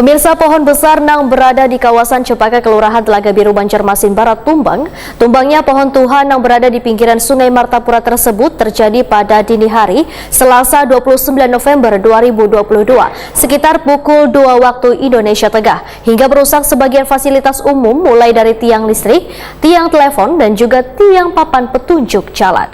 Pemirsa, pohon besar yang berada di kawasan Cempaka, Kelurahan Telaga Biru, Banjarmasin Barat tumbang. Tumbangnya pohon tuhan yang berada di pinggiran Sungai Martapura tersebut terjadi pada dini hari Selasa 29 November 2022 sekitar pukul 2 waktu Indonesia Tengah, hingga merusak sebagian fasilitas umum mulai dari tiang listrik, tiang telepon, dan juga tiang papan petunjuk jalan.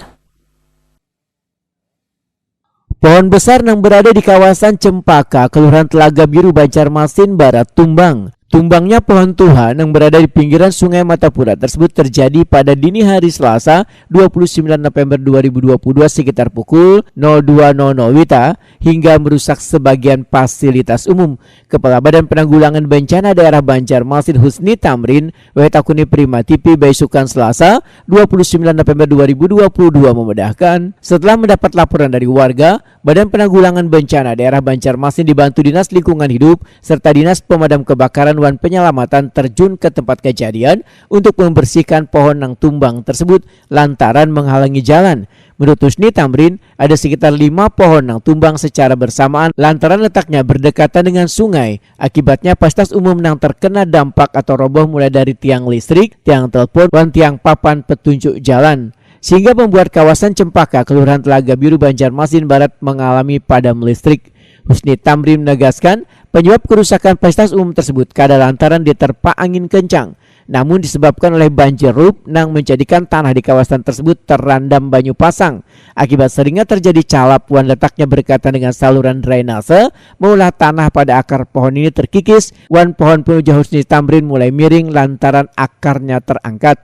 Pohon besar yang berada di kawasan Cempaka, Kelurahan Telaga Biru, Banjarmasin Barat tumbang. Tumbangnya pohon tuhan yang berada di pinggiran Sungai Martapura tersebut terjadi pada dini hari Selasa 29 November 2022 sekitar pukul 02.00 WITA hingga merusak sebagian fasilitas umum. Kepala Badan Penanggulangan Bencana Daerah Banjarmasin Husni Tamrin Wetakuni Prima TV Baisukan Selasa 29 November 2022 memudahkan setelah mendapat laporan dari warga, Badan Penanggulangan Bencana Daerah Banjarmasin dibantu Dinas Lingkungan Hidup serta Dinas Pemadam Kebakaran dan Penyelamatan terjun ke tempat kejadian untuk membersihkan pohon yang tumbang tersebut lantaran menghalangi jalan. Menurut Husni Tamrin, ada sekitar 5 pohon yang tumbang secara bersamaan lantaran letaknya berdekatan dengan sungai. Akibatnya fasilitas umum yang terkena dampak atau roboh mulai dari tiang listrik, tiang telepon, dan tiang papan petunjuk jalan, sehingga membuat kawasan Cempaka, Kelurahan Telaga Biru, Banjarmasin Barat mengalami padam listrik. Husni Tamrin menegaskan penyebab kerusakan fasilitas umum tersebut adalah lantaran diterpa angin kencang, namun disebabkan oleh banjir rob yang menjadikan tanah di kawasan tersebut terendam banyu pasang. Akibat seringnya terjadi calap wan letaknya berdekatan dengan saluran drainase, maulah tanah pada akar pohon ini terkikis wan pohon pun ujar Husni Tamrin mulai miring lantaran akarnya terangkat.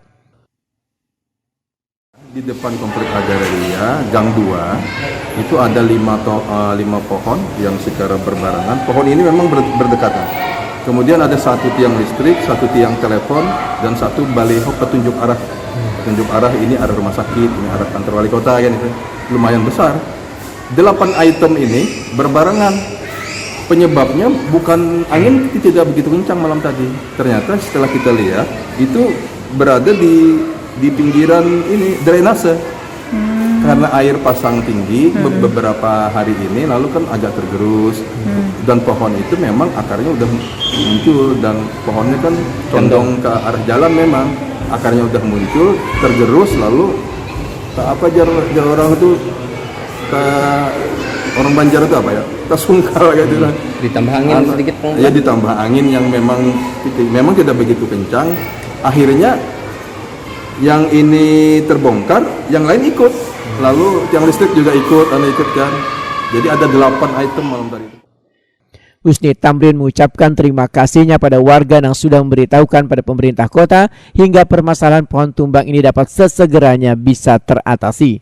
Di depan Komplek Agraria, Gang 2, itu ada 5 pohon yang secara berbarengan. Pohon ini memang berdekatan. Kemudian ada 1 tiang listrik, 1 tiang telepon, dan 1 baliho petunjuk arah. Petunjuk arah ini arah rumah sakit, ini arah kantor wali kota, kan itu lumayan besar. 8 item ini berbarengan. Penyebabnya bukan angin tidak begitu kencang malam tadi. Ternyata setelah kita lihat itu berada di pinggiran ini drainase, karena air pasang tinggi beberapa hari ini lalu kan agak tergerus, dan pohon itu memang akarnya udah muncul dan pohonnya kan condong ke arah jalan, memang akarnya udah muncul tergerus lalu apa jar orang itu orang Banjar itu apa ya, tersungkal gitu kan, ditambah angin sedikit ya, ditambah angin yang memang tidak begitu kencang, akhirnya yang ini terbongkar, yang lain ikut, lalu tiang listrik juga ikut kan. Jadi ada 8 item malam tadi. Husni Tamrin mengucapkan terima kasihnya pada warga yang sudah memberitahukan pada pemerintah kota hingga permasalahan pohon tumbang ini dapat sesegeranya bisa teratasi.